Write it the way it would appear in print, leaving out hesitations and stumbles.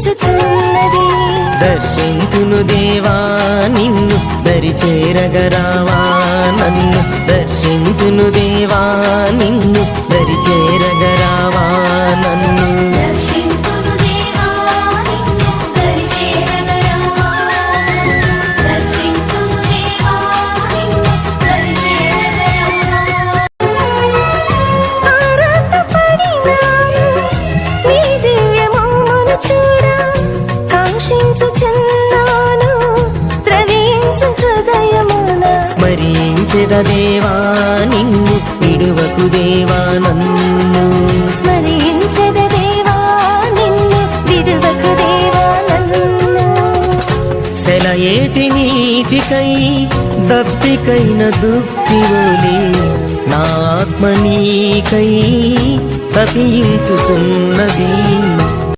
తపించుచున్నది. దర్శింతును దేవా నిన్ను దరిచేరగరావా నన్ను దర్శింతును దేవా నిన్ను దరిచేరగరావా నన్ను స్మరించెద దేవా నిన్ను విడువకు దేవా నన్ను స్మరించెద దేవా నిన్ను విడువకు దేవా నన్ను సెలయేటి నీటికై దప్పికైన దుఃఖివోలి నా ఆత్మ నీకై తపించుచున్నది.